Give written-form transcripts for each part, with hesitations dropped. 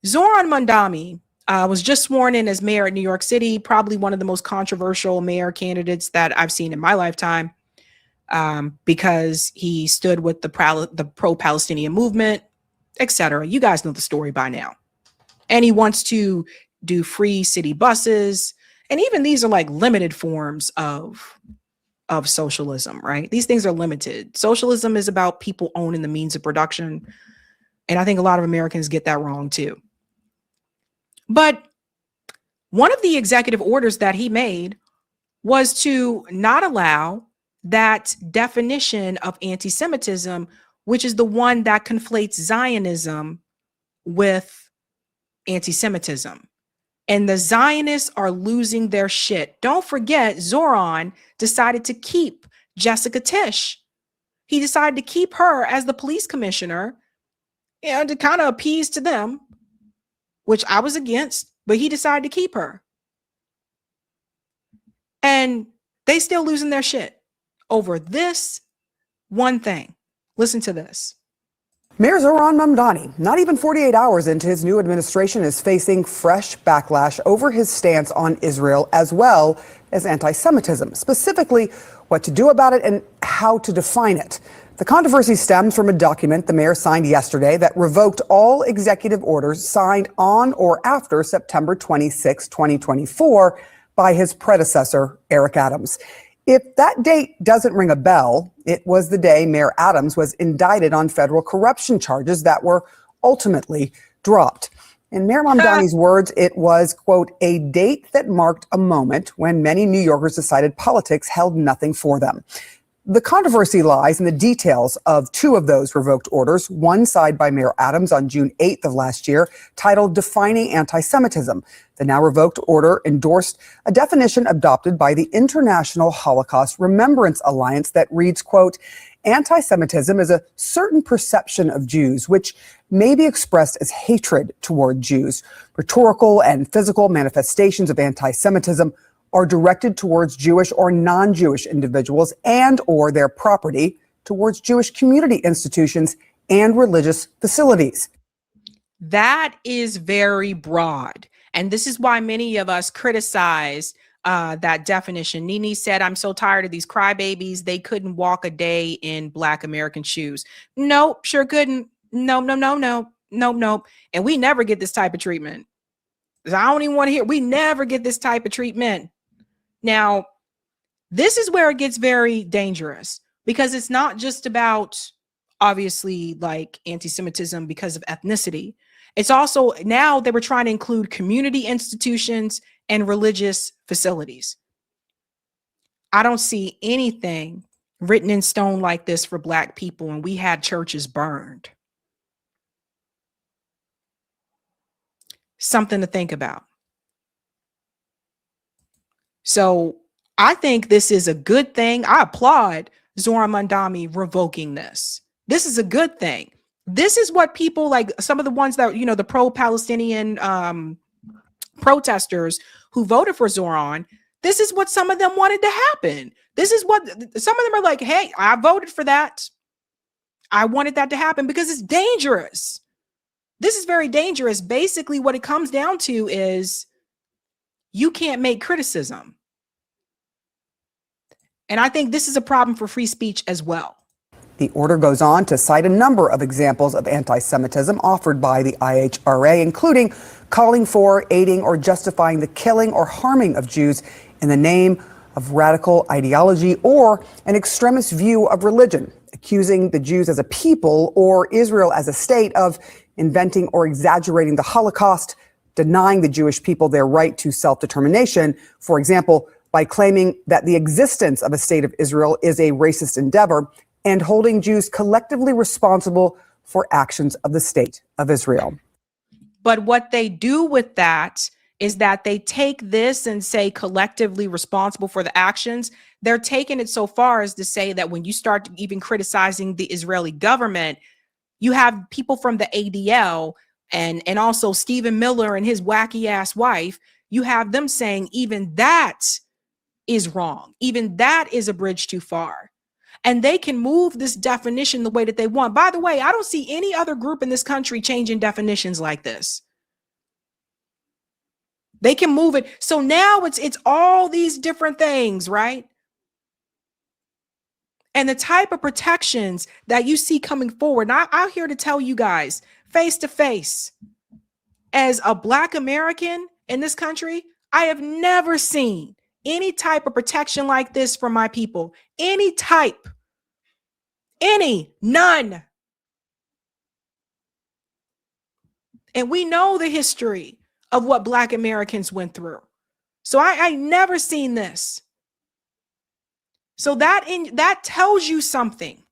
Zohran Mamdani was just sworn in as mayor at New York City, probably one of the most controversial mayor candidates that I've seen in my lifetime, because he stood with the pro-Palestinian movement, etc. You guys know the story by now. And he wants to do free city buses. And even these are like limited forms of socialism, right? These things are limited. Socialism is about people owning the means of production. And I think a lot of Americans get that wrong too. But one of the executive orders that he made was to not allow that definition of anti-Semitism, which is the one that conflates Zionism with anti-Semitism. And the Zionists are losing their shit. Don't forget, Zohran decided to keep Jessica Tisch. He decided to keep her as the police commissioner, to kind of appease to them, which I was against, but he decided to keep her. And they still losing their shit over this one thing. Listen to this. Mayor Zohran Mamdani, not even 48 hours into his new administration, is facing fresh backlash over his stance on Israel as well as anti-Semitism, specifically what to do about it and how to define it. The controversy stems from a document the mayor signed yesterday that revoked all executive orders signed on or after September 26, 2024 by his predecessor, Eric Adams. If that date doesn't ring a bell, it was the day Mayor Adams was indicted on federal corruption charges that were ultimately dropped. In Mayor Mamdani's words, it was, quote, a date that marked a moment when many New Yorkers decided politics held nothing for them. The controversy lies in the details of two of those revoked orders, one signed by Mayor Adams on June 8th of last year, titled Defining Anti-Semitism. The now revoked order endorsed a definition adopted by the International Holocaust Remembrance Alliance that reads, quote, anti-Semitism is a certain perception of Jews which may be expressed as hatred toward Jews. Rhetorical and physical manifestations of anti-Semitism are directed towards Jewish or non-Jewish individuals and or their property, towards Jewish community institutions and religious facilities. That is very broad. And this is why many of us criticize that definition. Nene said, I'm so tired of these crybabies. They couldn't walk a day in Black American shoes. Nope, sure couldn't. No. And we never get this type of treatment. I don't even want to hear. We never get this type of treatment. Now, this is where it gets very dangerous, because it's not just about, obviously, like anti-Semitism because of ethnicity. It's also, now they were trying to include community institutions and religious facilities. I don't see anything written in stone like this for Black people, and we had churches burned. Something to think about. So I think this is a good thing. I applaud Zohran Mamdani revoking this. This is a good thing. This is what people like, some of the ones that, the pro-Palestinian protesters who voted for Zohran, this is what some of them wanted to happen. This is what some of them are like, hey, I voted for that. I wanted that to happen because it's dangerous. This is very dangerous. Basically, what it comes down to is you can't make criticism. And I think this is a problem for free speech as well. The order goes on to cite a number of examples of anti-Semitism offered by the IHRA, including calling for, aiding, or justifying the killing or harming of Jews in the name of radical ideology or an extremist view of religion, accusing the Jews as a people or Israel as a state of inventing or exaggerating the Holocaust, denying the Jewish people their right to self-determination, for example, by claiming that the existence of a state of Israel is a racist endeavor, and holding Jews collectively responsible for actions of the state of Israel. But what they do with that is that they take this and say collectively responsible for the actions. They're taking it so far as to say that when you start even criticizing the Israeli government, you have people from the ADL and also Stephen Miller and his wacky ass wife, you have them saying even that is wrong. Even that is a bridge too far. and they can move this definition the way that they want. By the way, I don't see any other group in this country changing definitions like this. They can move it. So now it's all these different things, right? And the type of protections that you see coming forward. Now, I'm here to tell you guys, face to face, as a Black American in this country, I have never seen any type of protection like this for my people. Any type. None. And we know the history of what Black Americans went through. So I never seen this. So that tells you something.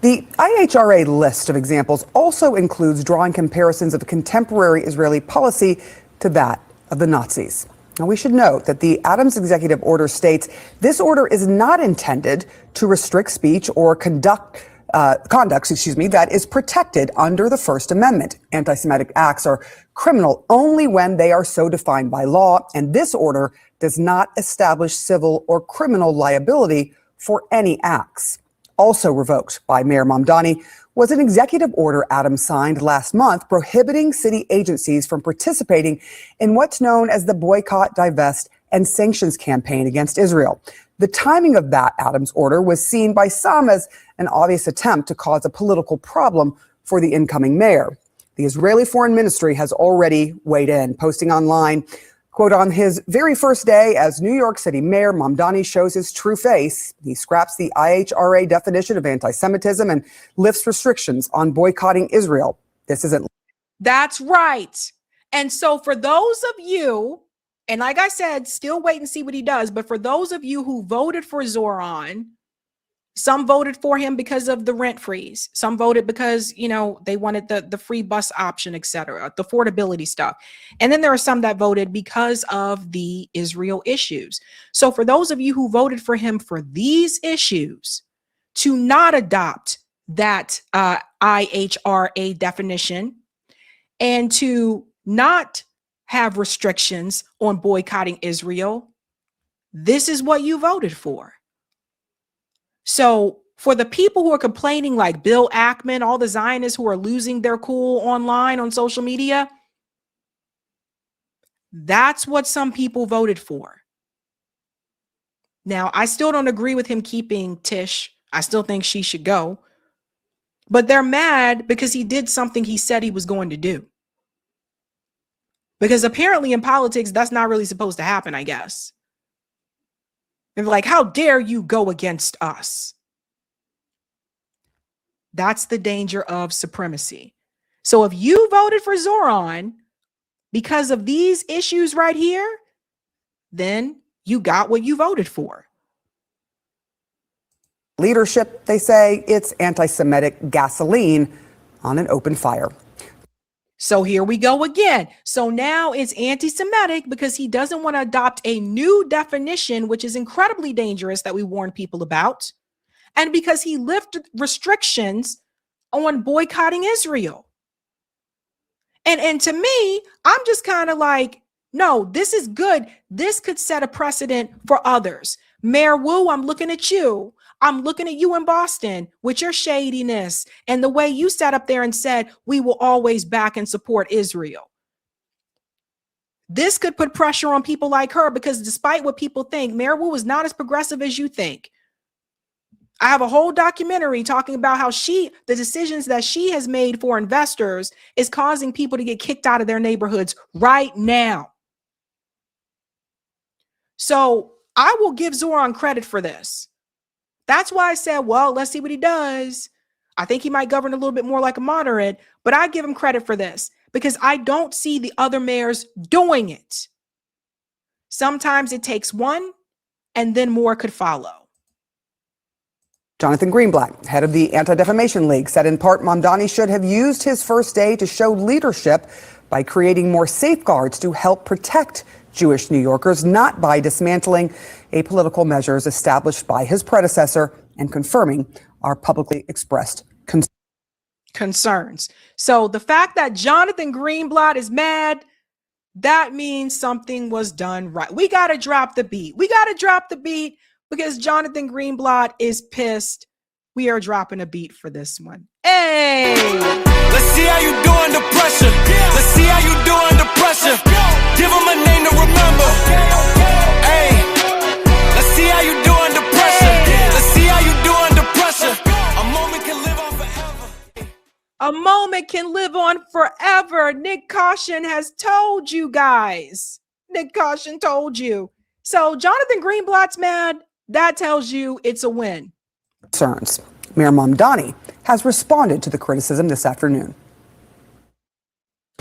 The IHRA list of examples also includes drawing comparisons of contemporary Israeli policy to that of the Nazis. Now, we should note that the Adams executive order states this order is not intended to restrict speech or conduct that is protected under the First Amendment. Anti-Semitic acts are criminal only when they are so defined by law, and this order does not establish civil or criminal liability for any acts. Also revoked by Mayor Mamdani was an executive order Adams signed last month prohibiting city agencies from participating in what's known as the Boycott, Divest, and Sanctions campaign against Israel. The timing of that Adams order was seen by some as an obvious attempt to cause a political problem for the incoming mayor. The Israeli Foreign Ministry has already weighed in, posting online, quote, on his very first day as New York City mayor, Mamdani shows his true face. He scraps the IHRA definition of anti-Semitism and lifts restrictions on boycotting Israel. This isn't. That's right. And so for those of you, and like I said, still wait and see what he does. But for those of you who voted for Zohran, some voted for him because of the rent freeze. Some voted because, they wanted the free bus option, etc., the affordability stuff. And then there are some that voted because of the Israel issues. So for those of you who voted for him for these issues, to not adopt that IHRA definition and to not have restrictions on boycotting Israel, this is what you voted for. So for the people who are complaining, like Bill Ackman, all the Zionists who are losing their cool online on social media, that's what some people voted for. Now, I still don't agree with him keeping Tish. I still think she should go. But they're mad because he did something he said he was going to do. Because apparently in politics, that's not really supposed to happen, I guess. They're like, how dare you go against us? That's the danger of supremacy. So if you voted for Zohran because of these issues right here, then you got what you voted for. Leadership, they say, it's anti-Semitic gasoline on an open fire. So here we go again. So now it's anti-Semitic because he doesn't want to adopt a new definition, which is incredibly dangerous, that we warn people about. And because he lifted restrictions on boycotting Israel. And to me, I'm just kind of like, no, this is good. This could set a precedent for others. Mayor Wu, I'm looking at you. I'm looking at you in Boston with your shadiness and the way you sat up there and said, we will always back and support Israel. This could put pressure on people like her because despite what people think, Mayor Wu is not as progressive as you think. I have a whole documentary talking about how the decisions that she has made for investors is causing people to get kicked out of their neighborhoods right now. So I will give Zohran credit for this. That's why I said, well, let's see what he does. I think he might govern a little bit more like a moderate, but I give him credit for this because I don't see the other mayors doing it. Sometimes it takes one and then more could follow. Jonathan Greenblatt, head of the Anti-Defamation League, said in part Mamdani should have used his first day to show leadership by creating more safeguards to help protect Jewish New Yorkers, not by dismantling apolitical measures established by his predecessor and confirming our publicly expressed concerns. So the fact that Jonathan Greenblatt is mad, that means something was done right. We got to drop the beat. We got to drop the beat because Jonathan Greenblatt is pissed. We are dropping a beat for this one. Hey! Let's see how you do under pressure. Let's see how you do under pressure. Give them a name to remember. Hey, let's see how you do under pressure. Let's see how you do under pressure. A moment can live on forever. A moment can live on forever. Nick Caution has told you guys. Nick Caution told you. So Jonathan Greenblatt's mad. That tells you it's a win. Concerns. Mayor Mamdani has responded to the criticism this afternoon.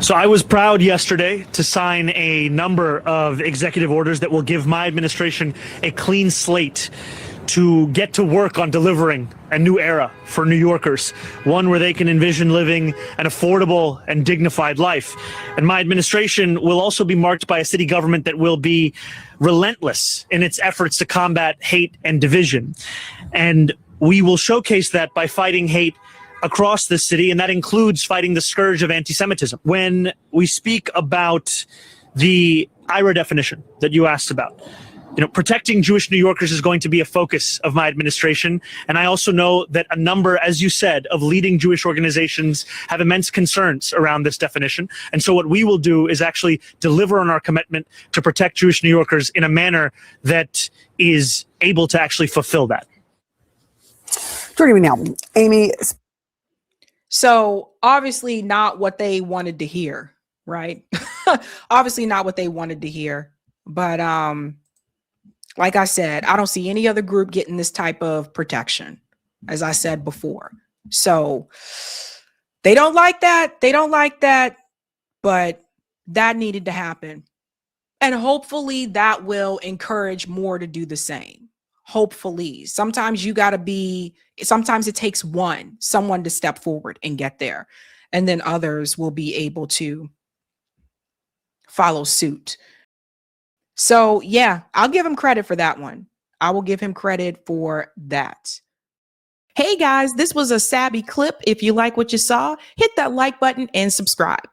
So I was proud yesterday to sign a number of executive orders that will give my administration a clean slate to get to work on delivering a new era for New Yorkers, one where they can envision living an affordable and dignified life. And my administration will also be marked by a city government that will be relentless in its efforts to combat hate and division. And we will showcase that by fighting hate across the city, and that includes fighting the scourge of anti-Semitism. When we speak about the IRA definition that you asked about, protecting Jewish New Yorkers is going to be a focus of my administration. And I also know that a number, as you said, of leading Jewish organizations have immense concerns around this definition. And so what we will do is actually deliver on our commitment to protect Jewish New Yorkers in a manner that is able to actually fulfill that. Joining me now, Amy. So obviously not what they wanted to hear, right? Obviously not what they wanted to hear. But like I said, I don't see any other group getting this type of protection, as I said before. So they don't like that. They don't like that. But that needed to happen. And hopefully that will encourage more to do the same. Hopefully. Sometimes it takes someone to step forward and get there. And then others will be able to follow suit. So yeah, I'll give him credit for that one. I will give him credit for that. Hey guys, this was a Sabby clip. If you like what you saw, hit that like button and subscribe.